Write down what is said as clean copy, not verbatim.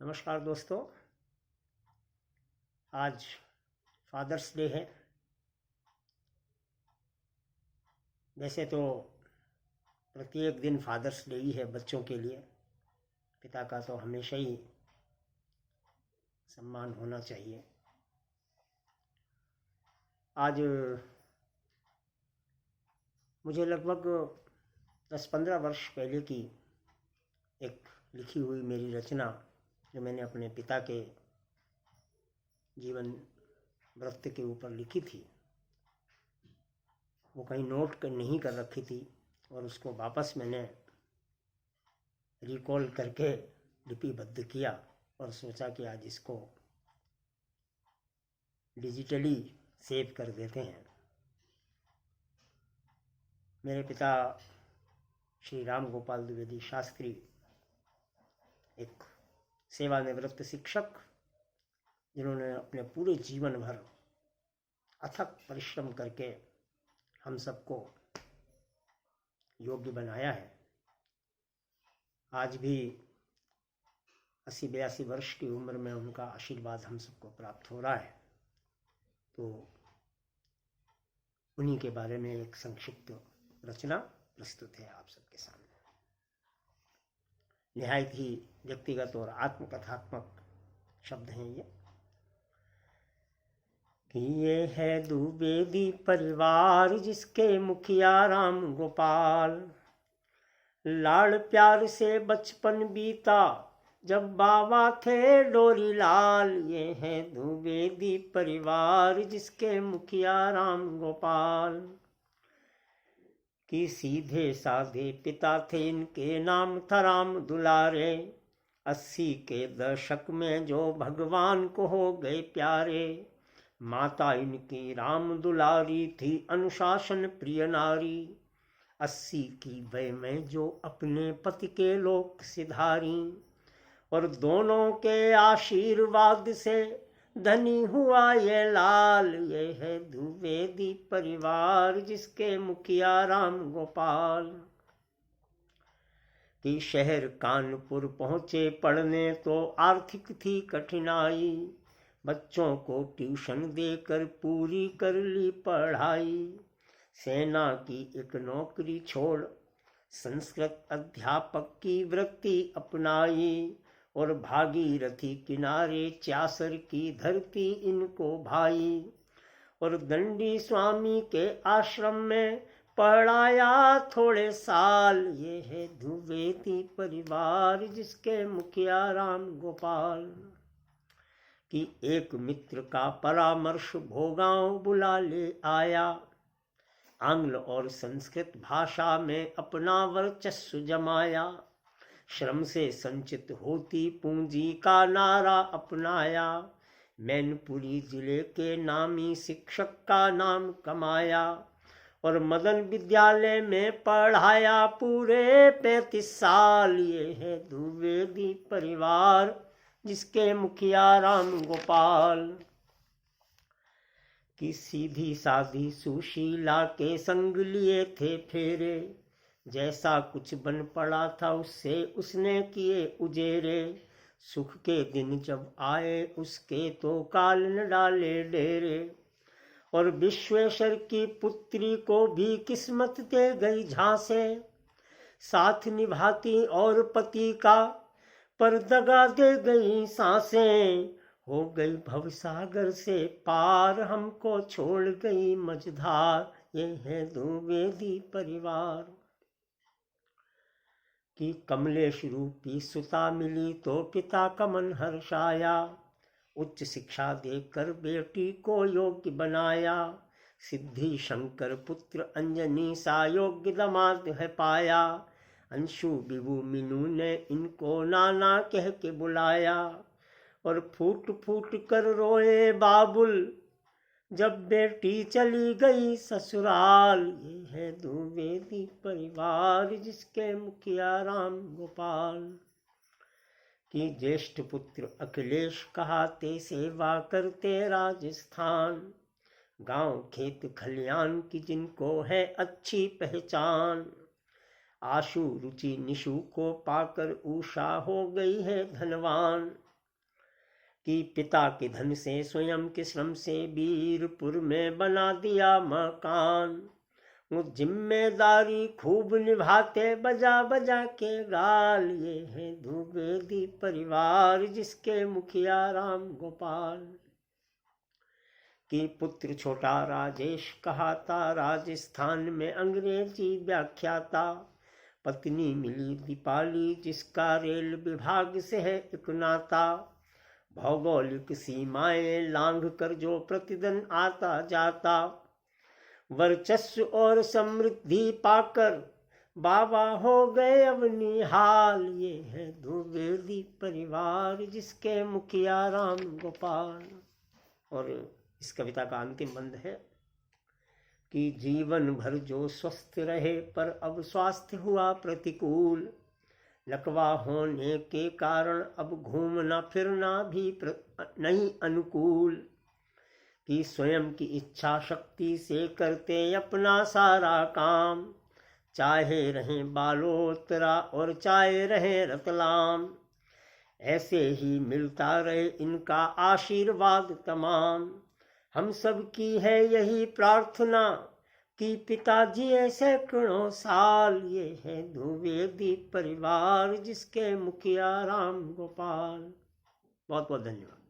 नमस्कार दोस्तों, आज फादर्स डे है। वैसे तो प्रत्येक दिन फादर्स डे ही है बच्चों के लिए। पिता का तो हमेशा ही सम्मान होना चाहिए। आज मुझे लगभग 10-15 वर्ष पहले की एक लिखी हुई मेरी रचना जो मैंने अपने पिता के जीवन वृत्त के ऊपर लिखी थी, वो कहीं नोट नहीं कर रखी थी और उसको वापस मैंने रिकॉल करके लिपिबद्ध किया और सोचा कि आज इसको डिजिटली सेव कर देते हैं। मेरे पिता श्री राम गोपाल द्विवेदी शास्त्री एक सेवानिवृत्त शिक्षक, जिन्होंने अपने पूरे जीवन भर अथक परिश्रम करके हम सबको योग्य बनाया है। आज भी 80-82 वर्ष की उम्र में उनका आशीर्वाद हम सबको प्राप्त हो रहा है। तो उन्हीं के बारे में एक संक्षिप्त रचना प्रस्तुत है आप सबके सामने। निहायत ही व्यक्तिगत और आत्मकथात्मक शब्द हैं ये कि ये है द्विवेदी परिवार जिसके मुखिया राम गोपाल। लाड़ प्यार से बचपन बीता जब बाबा थे डोरी लाल। ये है द्विवेदी परिवार जिसके मुखिया राम गोपाल। कि सीधे साधे पिता थे, इनके नाम था राम दुलारे। 80 के दशक में जो भगवान को हो गए प्यारे। माता इनकी राम दुलारी थी, अनुशासन प्रिय नारी। 80 की वय में जो अपने पति के लोक सिधारी। और दोनों के आशीर्वाद से धनी हुआ ये लाल। ये है द्विवेदी परिवार जिसके मुखिया राम गोपाल। कि शहर कानपुर पहुँचे पढ़ने तो आर्थिक थी कठिनाई। बच्चों को ट्यूशन देकर पूरी कर ली पढ़ाई। सेना की एक नौकरी छोड़ संस्कृत अध्यापक की वृत्ति अपनाई। और भागीरथी किनारे चासर की धरती इनको भाई। और दंडी स्वामी के आश्रम में पढ़ाया थोड़े साल। ये है द्विवेदी परिवार जिसके मुखिया राम गोपाल। कि एक मित्र का परामर्श भोगांव बुला ले आया। आंग्ल और संस्कृत भाषा में अपना वर्चस्व जमाया। श्रम से संचित होती पूंजी का नारा अपनाया। मैनपुरी जिले के नामी शिक्षक का नाम कमाया। और मदन विद्यालय में पढ़ाया पूरे 35 साल। ये है द्विवेदी परिवार जिसके मुखिया राम गोपाल। कि सीधी साधी सुशीला के संग लिए थे फेरे। जैसा कुछ बन पड़ा था उससे उसने किए उजेरे। सुख के दिन जब आए उसके तो काल न डाले डेरे। और विश्वेश्वर की पुत्री को भी किस्मत दे गई झांसे। साथ निभाती और पति का पर दगा दे गई सांसें। हो गई भवसागर से पार, हमको छोड़ गई मझधार। ये है द्विवेदी परिवार। कि कमलेश रूपी सुता मिली तो पिता का मन हर्षाया। उच्च शिक्षा देकर बेटी को योग्य बनाया। सिद्धि शंकर पुत्र अंजनी सा योग्य दामाद है पाया। अंशु विभु मीनू ने इनको नाना कह के बुलाया। और फूट फूट कर रोए बाबुल जब बेटी चली गई ससुराल। ये है द्विवेदी परिवार जिसके मुखिया राम गोपाल। कि ज्येष्ठ पुत्र अखिलेश कहाते सेवा करते राजस्थान। गांव खेत खलियान की जिनको है अच्छी पहचान। आशु रुचि निशु को पाकर उषा हो गई है धनवान। कि पिता के धन से स्वयं के श्रम से वीरपुर में बना दिया मकान। वो जिम्मेदारी खूब निभाते बजा बजा के गाल। ये है द्विवेदी परिवार जिसके मुखिया राम गोपाल। कि पुत्र छोटा राजेश कहाता, राजस्थान में अंग्रेजी व्याख्याता। पत्नी मिली दीपाली जिसका रेल विभाग से है एक नाता। भौगोलिक सीमाएं लांघ कर जो प्रतिदिन आता जाता। वर्चस्व और समृद्धि पाकर बाबा हो गए अब निहाल। ये है द्विवेदी परिवार जिसके मुखिया राम गोपाल। और इस कविता का अंतिम बंद है कि जीवन भर जो स्वस्थ रहे पर अब स्वास्थ्य हुआ प्रतिकूल। लकवा होने के कारण अब घूमना फिरना भी नहीं अनुकूल। कि स्वयं की इच्छा शक्ति से करते अपना सारा काम। चाहे रहें बालोतरा और चाहे रहें रतलाम। ऐसे ही मिलता रहे इनका आशीर्वाद तमाम। हम सब की है यही प्रार्थना कि पिताजी ऐसे सैकड़ों साल। ये है द्विवेदी परिवार जिसके मुखिया राम गोपाल। बहुत बहुत धन्यवाद।